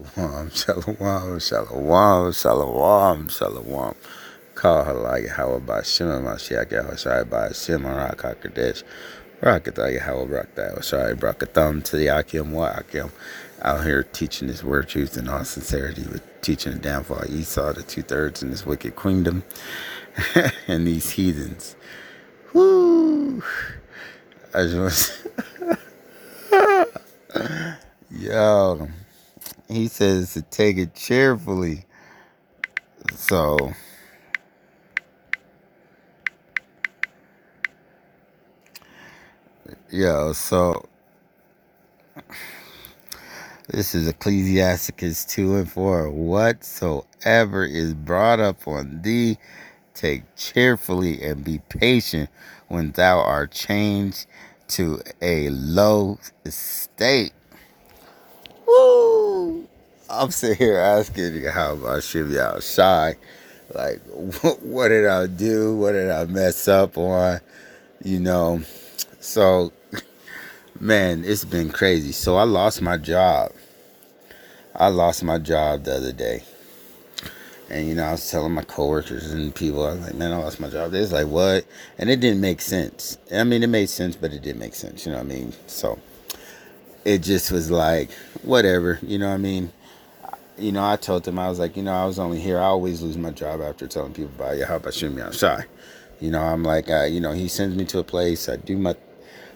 Shalom, shalom, shalom, shalom, shalom. Call her like how about Shimon Mashiach Yahushai by Shimon Rakakadesh. Rakatha Yahweh Rakta Yahushai Brakatham to the Akim Wa Akim. Out here teaching his word truth in all sincerity, with teaching the downfall of Esau, the 2/3 in this wicked kingdom, and these heathens. Whoo! I just yo, he says to take it cheerfully. So, so this is Ecclesiasticus 2 and 4. Whatsoever is brought up on thee, take cheerfully and be patient when thou art changed to a low estate. Woo! I'm sitting here asking how I should be outside. Like, what did I do? What did I mess up on? You know, so man, it's been crazy. So I lost my job. I lost my job the other day. And, I was telling my coworkers and people, I was like, man, I lost my job. They was like, what? And it didn't make sense. I mean, it made sense, but it didn't make sense. You know what I mean? So it just was like, whatever. You know what I mean? I told them, I was like, I was only here. I always lose my job after telling people about, how about shooting me outside? I'm like, he sends me to a place. I do my,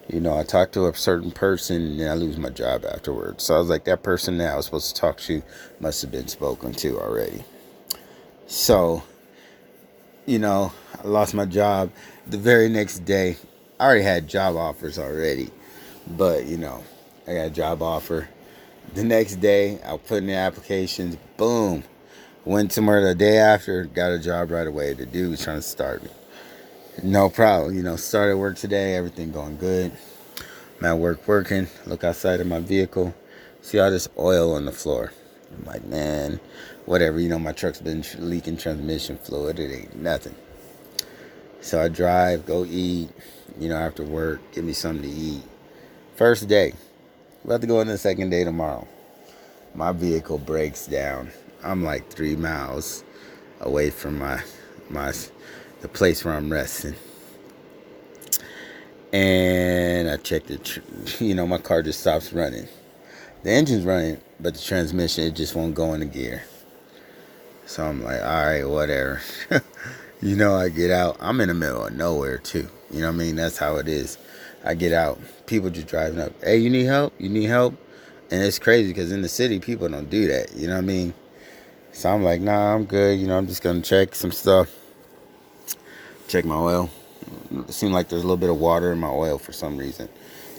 I talk to a certain person and then I lose my job afterwards. So I was like, that person that I was supposed to talk to must have been spoken to already. So, I lost my job the very next day. I already had job offers already, but, I got a job offer. The next day, I put in the applications, boom. Went somewhere the day after, got a job right away. The dude was trying to start me. No problem. Started work today, everything going good. I'm at work working, look outside of my vehicle, see all this oil on the floor. I'm like, man, whatever. My truck's been leaking transmission fluid. It ain't nothing. So I drive, go eat, after work, give me something to eat. First day, about to go in the second day tomorrow. My vehicle breaks down. I'm like 3 miles away from the place where I'm resting. And I checked it, my car just stops running. The engine's running, but the transmission, it just won't go into gear. So I'm like, all right, whatever. I get out. I'm in the middle of nowhere, too. You know what I mean? That's how it is. I get out. People just driving up. Hey, you need help? You need help? And it's crazy because in the city, people don't do that. You know what I mean? So I'm like, nah, I'm good. I'm just going to check some stuff. Check my oil. It seemed like there's a little bit of water in my oil for some reason.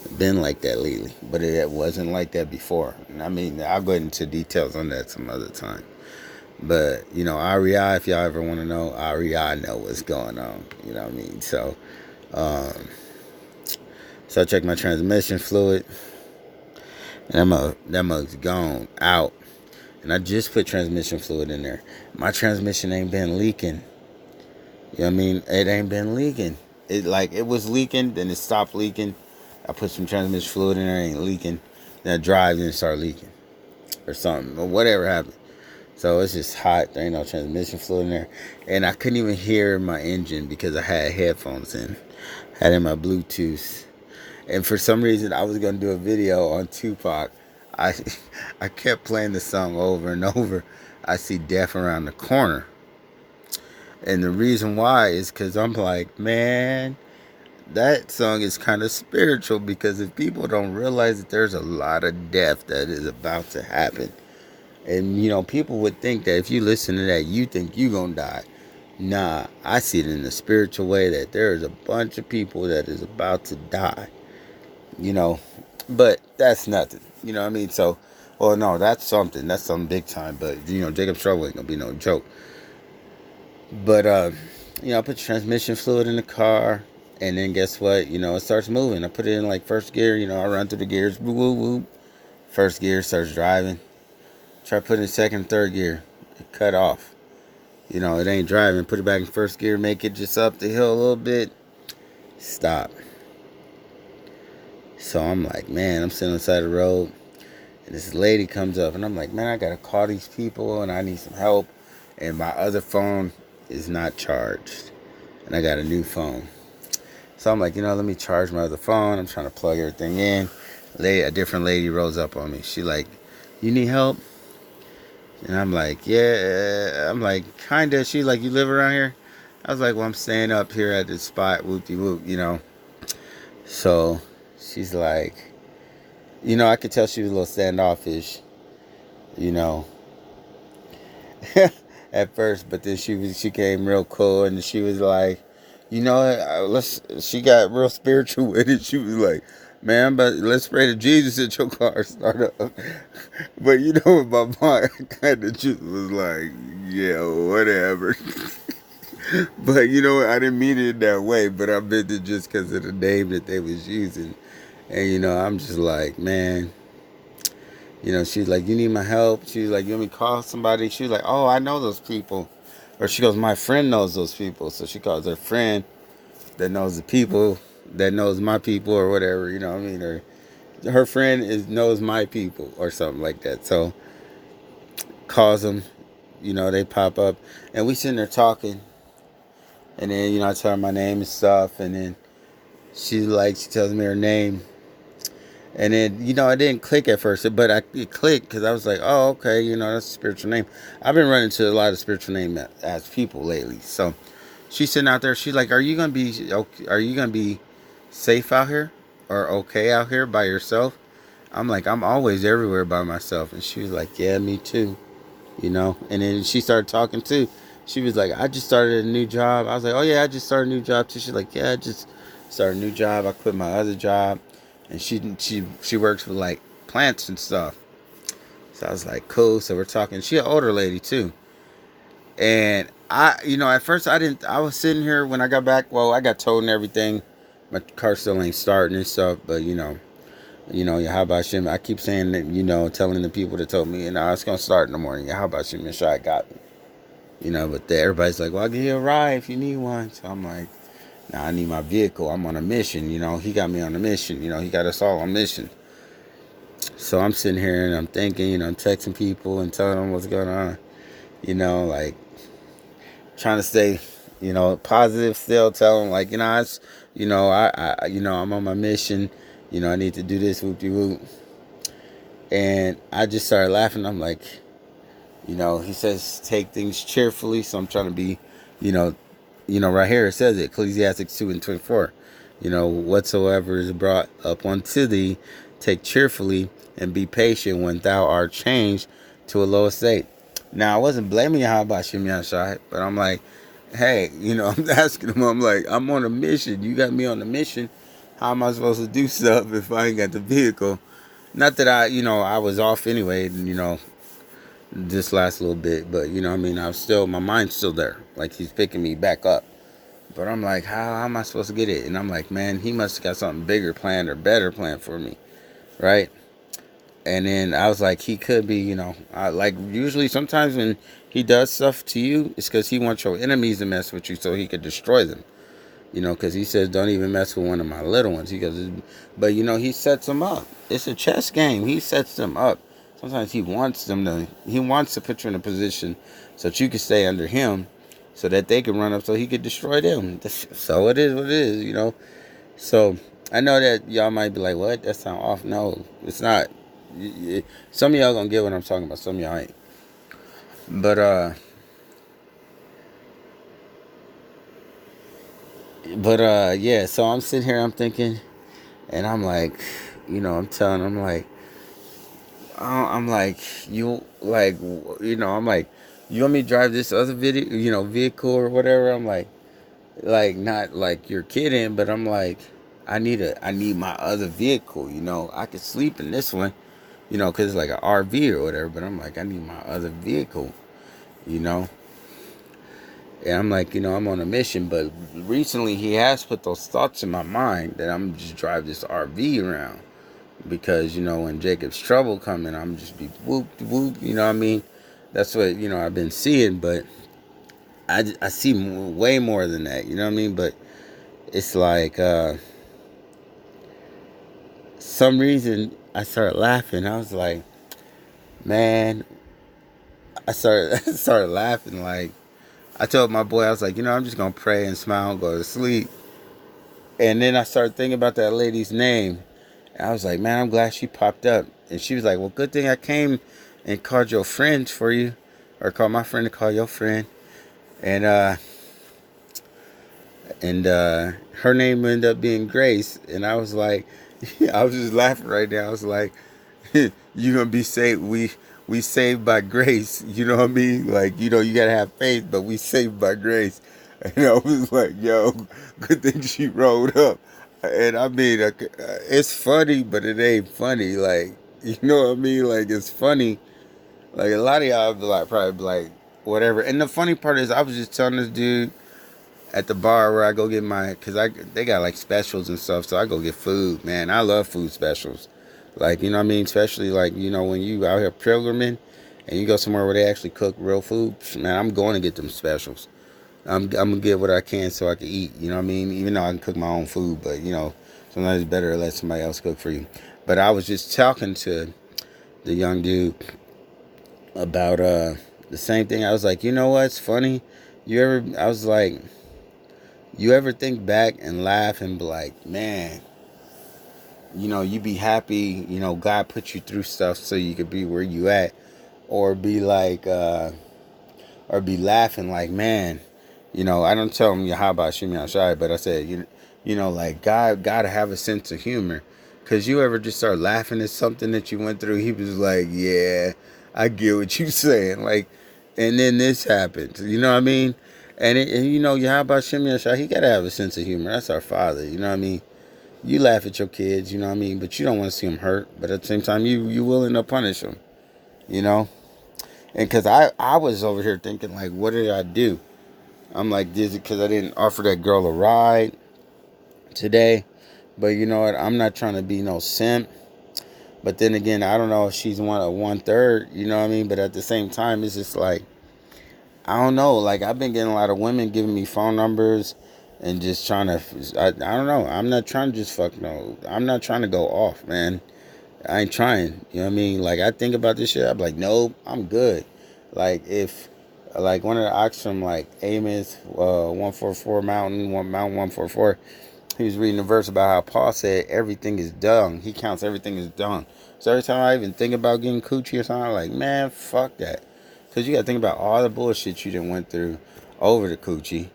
It's been like that lately, but it wasn't like that before. And I mean, I'll go into details on that some other time. But, REI, if y'all ever want to know, REI know what's going on. You know what I mean? So I checked my transmission fluid. And that mug's gone out. And I just put transmission fluid in there. My transmission ain't been leaking. You know what I mean? It ain't been leaking. It was leaking, then it stopped leaking. I put some transmission fluid in there, it ain't leaking. Then I drive and it start leaking. Or something. Or whatever happened. So it's just hot. There ain't no transmission fluid in there. And I couldn't even hear my engine because I had headphones in. Had in my Bluetooth. And for some reason, I was going to do a video on Tupac. I I kept playing the song over and over. I see death around the corner. And the reason why is because I'm like, man, that song is kind of spiritual, because if people don't realize that there's a lot of death that is about to happen. And, people would think that if you listen to that, you think you're going to die. Nah, I see it in the spiritual way that there is a bunch of people that is about to die. But that's nothing. You know what I mean? So, well, no, that's something. That's something big time. But, Jacob's trouble ain't going to be no joke. But, I put transmission fluid in the car. And then guess what? It starts moving. I put it in like first gear. I run through the gears. Woo, woo, woo. First gear starts driving. Try putting it in second and third gear. It cut off. It ain't driving. Put it back in first gear. Make it just up the hill a little bit. Stop. So I'm like, man, I'm sitting on the side of the road. And this lady comes up, and I'm like, man, I gotta call these people, and I need some help. And my other phone is not charged, and I got a new phone. So I'm like, let me charge my other phone. I'm trying to plug everything in. A different lady rolls up on me. She like, you need help? And I'm like, yeah. I'm like, kinda. She like, you live around here? I was like, well, I'm staying up here at this spot, whoop-de-whoop. So she's like, I could tell she was a little standoffish, you know, at first, but then she came real cool, and she was like, she got real spiritual with it. She was like, man, but let's pray to Jesus at your car start up. But in my mind, I kind of just was like, yeah, whatever. But I didn't mean it that way, but I meant it just because of the name that they was using. And I'm just like, man, she's like, you need my help? She's like, you want me to call somebody? She's like, oh, I know those people. Or she goes, my friend knows those people. So she calls her friend that knows the people that knows my people, or whatever, what I mean? Or her friend knows my people or something like that. So calls them, they pop up, and we sitting there talking. And then, I tell her my name and stuff. And then she tells me her name. And then, it didn't click at first, but it clicked because I was like, oh, okay, that's a spiritual name. I've been running into a lot of spiritual name as people lately. So she's sitting out there. She's like, are you gonna be safe out here, or okay out here by yourself? I'm like, I'm always everywhere by myself. And she was like, yeah, me too. And then she started talking too. She was like, I just started a new job. I was like, oh yeah, I just started a new job too. She's like, yeah, I just started a new job. I quit my other job. And she works with like plants and stuff. So I was like, cool. So we're talking. She an older lady too. And at first I was sitting here when I got back. Well, I got told and everything. My car still ain't starting and stuff. But how about Shim? I keep saying that, telling the people that told me, it's going to start in the morning. How about Shim? And I got me. But everybody's like, well, I'll give you a ride if you need one. So I'm like, nah, I need my vehicle. I'm on a mission. He got me on a mission. He got us all on a mission. So I'm sitting here and I'm thinking, I'm texting people and telling them what's going on. Like trying to stay, positive still. Tell them like, it's, I'm on my mission. I need to do this, whoop-de-whoop. And I just started laughing. I'm like, he says take things cheerfully. So I'm trying to be, right here it says it, Ecclesiastes 2:24. Whatsoever is brought up unto thee, take cheerfully and be patient when thou art changed to a low estate. Now I wasn't blaming you, how about Shimon Shai, but I'm like, hey, I'm asking him, I'm like, I'm on a mission. You got me on a mission. How am I supposed to do stuff if I ain't got the vehicle? Not that I was off anyway, this last little bit, but I was still, my mind's still there. Like he's picking me back up. But I'm like, how am I supposed to get it? And I'm like, man, he must have got something bigger planned or better planned for me, right? And then I was like, he could be, like usually sometimes when he does stuff to you, it's because he wants your enemies to mess with you so he could destroy them. Because he says, don't even mess with one of my little ones. He goes, but he sets them up. It's a chess game. He sets them up. Sometimes he wants to put you in a position so that you can stay under him, so that they can run up so he could destroy them. So it is what it is, So I know that y'all might be like, what? That sound off. No, it's not. Some of y'all gonna get what I'm talking about. Some of y'all ain't. Yeah. So I'm sitting here, I'm thinking, and I'm like, I'm telling, I'm like, I'm like, you want me to drive this other vehicle or whatever? I'm like not like you're kidding, but I'm like, I need my other vehicle. I could sleep in this one, because it's like an RV or whatever. But I'm like, I need my other vehicle, you know. And I'm like, I'm on a mission. But recently, he has put those thoughts in my mind that I'm just drive this RV around, because when Jacob's trouble coming, I'm just be whoop whoop. You know what I mean? That's what I've been seeing, but I see way more than that. You know what I mean? But it's like some reason I started laughing. I was like, Man, I started I started laughing. Like, I told my boy, I was like, I'm just gonna pray and smile and go to sleep. And then I started thinking about that lady's name. And I was like, man, I'm glad she popped up. And she was like, well, good thing I came and called your friend for you, or called my friend to call your friend. And her name ended up being Grace. And I was like, I was just laughing right now. I was like, you gonna be saved. We saved by grace. You know what I mean? Like, you gotta have faith, but we saved by grace. And I was like, yo, good thing she rolled up. And I mean, it's funny, but it ain't funny. Like, you know what I mean? Like, it's funny. Like, a lot of y'all be like, probably be like, whatever. And the funny part is, I was just telling this dude at the bar where I go get cause they got like specials and stuff, so I go get food. Man, I love food specials. Like, you know what I mean? Especially like, when you out here pilgriming and you go somewhere where they actually cook real food, man, I'm going to get them specials. I'm gonna get what I can so I can eat. You know what I mean? Even though I can cook my own food, but sometimes it's better to let somebody else cook for you. But I was just talking to the young dude about the same thing. I was like, you know what's funny? I was like, you ever think back and laugh and be like, man, you be happy, God put you through stuff so you could be where you at, or be like, or be laughing like, man, I don't tell him how about Shimmy Ashai, but I said, like God gotta have a sense of humor, cause you ever just start laughing at something that you went through. He was like, yeah, I get what you saying, like, and then this happens, you know what I mean? And how about Shimmy Ashai? He gotta have a sense of humor. That's our father, you know what I mean? You laugh at your kids, you know what I mean? But you don't want to see them hurt. But at the same time, you willing to punish them, you know? And because I was over here thinking, like, what did I do? I'm like, is it because I didn't offer that girl a ride today? But you know what? I'm not trying to be no simp. But then again, I don't know if she's one third, you know what I mean? But at the same time, it's just like, I don't know. Like, I've been getting a lot of women giving me phone numbers and just trying to, I don't know. I'm not trying to just fuck no. I'm not trying to go off, man. I ain't trying. You know what I mean? Like, I think about this shit. I'm like, nope, I'm good. Like, if, like, one of the ox from, like, Amos, 144 Mountain, Mountain 144, he was reading a verse about how Paul said everything is dung. He counts everything as dung. So every time I even think about getting coochie or something, I'm like, man, fuck that. Because you got to think about all the bullshit you done went through over the coochie.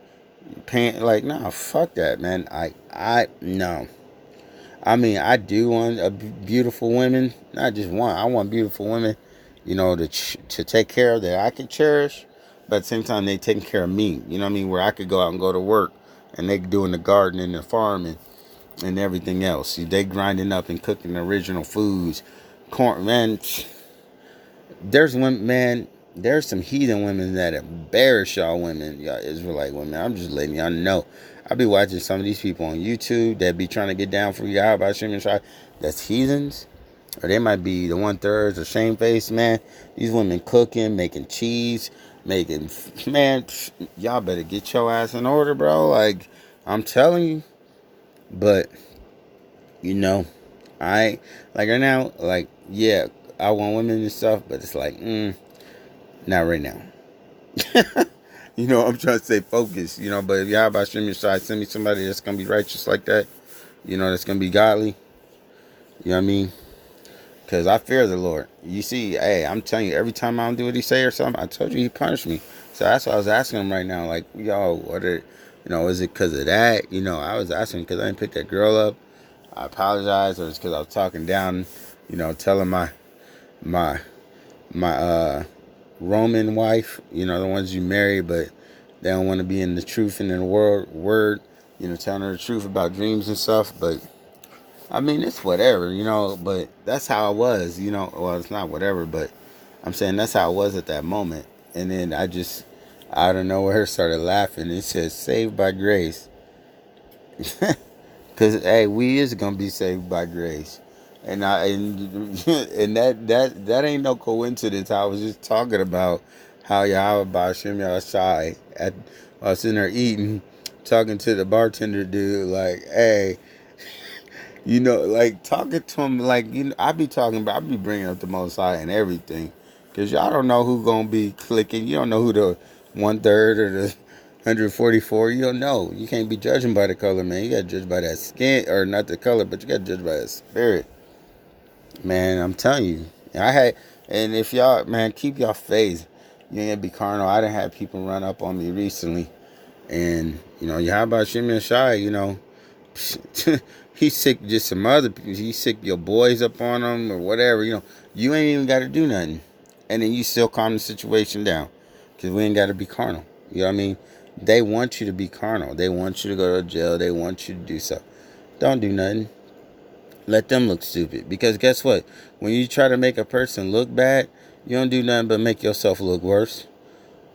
Like, nah, fuck that, man. No. I mean, I do want beautiful women. Not just one. I want beautiful women, to take care of that I can cherish. But at the same time, they taking care of me. You know what I mean? Where I could go out and go to work. And they doing the garden and the farming and everything else. See, they grinding up and cooking original foods. Corn, man. There's women, man. There's some heathen women that embarrass y'all women, y'all Israelite women. I'm just letting y'all know. I be watching some of these people on YouTube that be trying to get down for y'all about Shimon Shai. That's heathens. Or they might be the 1/3 or shamefaced, man. These women cooking, making cheese, man, y'all better get your ass in order, bro. Like, I'm telling you. But, you know, like right now, like, yeah, I want women and stuff, but it's like, not right now. I'm trying to stay focused, but if y'all about streaming side, send me somebody that's going to be righteous like that, that's going to be godly. You know what I mean? Because I fear the Lord. You see, hey, I'm telling you, every time I don't do what he say or something, I told you he punished me. So that's what I was asking him right now. Like, yo, is it because of that? I was asking because I didn't pick that girl up. I apologize, or it's because I was talking down, telling my Roman wife, the ones you marry, but they don't want to be in the truth and in the word, telling her the truth about dreams and stuff. But I mean, it's whatever, but that's how I was, well, it's not whatever, but I'm saying that's how I was at that moment. And then I just, out of nowhere, started laughing. It says, saved by grace. Because, hey, we is going to be saved by grace. And and that ain't no coincidence. I was just talking about how Yahweh Shem Yahshai while I was sitting there eating, talking to the bartender dude, like, hey, like talking to him, like, I be bringing up the Most High and everything. Because y'all don't know who going to be clicking. You don't know who the 1/3 or the 144. You don't know. You can't be judging by the color, man. You got to judge by that skin. Or not the color, but you got to judge by that spirit. Man, I'm telling you. And if y'all, man, keep y'all faith. You ain't going to be carnal. I done had people run up on me recently. And, how about Shimmy and Shy, he's sick just some other people. He's sick your boys up on him or whatever. You ain't even got to do nothing. And then you still calm the situation down. Because we ain't got to be carnal. You know what I mean? They want you to be carnal. They want you to go to jail. They want you to do stuff. Don't do nothing. Let them look stupid. Because guess what? When you try to make a person look bad, you don't do nothing but make yourself look worse.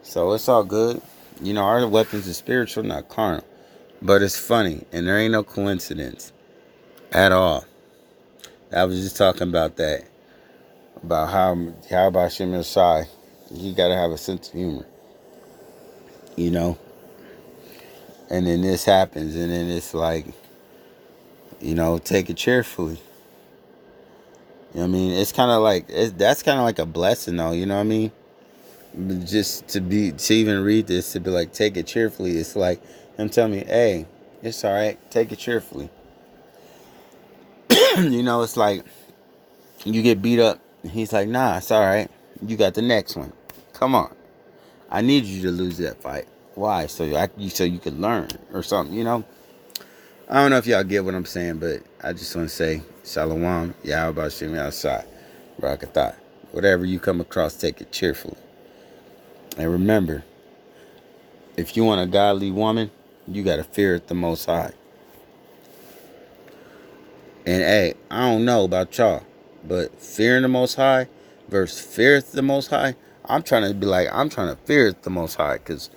So it's all good. Our weapons is spiritual, not carnal. But it's funny. And there ain't no coincidence at all. I was just talking about that. About how about Shimmy Shai. You got to have a sense of humor. And then this happens. And then it's like, take it cheerfully. You know what I mean? It's kind of like, that's kind of like a blessing though. You know what I mean? Just to even read this, to be like, take it cheerfully. It's like him telling me, hey, it's all right. Take it cheerfully. It's like you get beat up. He's like, nah, it's all right. You got the next one. Come on. I need you to lose that fight. Why? So you could learn or something, I don't know if y'all get what I'm saying, but I just want to say, Shalom, Yahweh Shemi outside, Barakatah. Whatever you come across, take it cheerfully. And remember, if you want a godly woman, you got to fear the Most High. And hey, I don't know about y'all, but fearing the Most High versus fearth the Most High, I'm trying to fear the Most High, because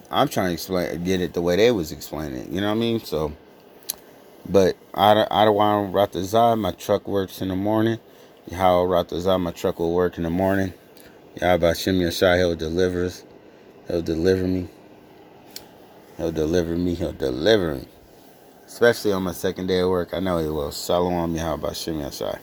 I'm trying to get it the way they was explaining it. You know what I mean? So, but Adawan Ratazah, my truck works in the morning. How Ratazah, my truck will work in the morning. Yahbashim Yashai, he'll deliver us. He'll deliver me. He'll deliver me. He'll deliver me. Especially on my second day of work. I know he will. Shalom Yahbashim Yashai.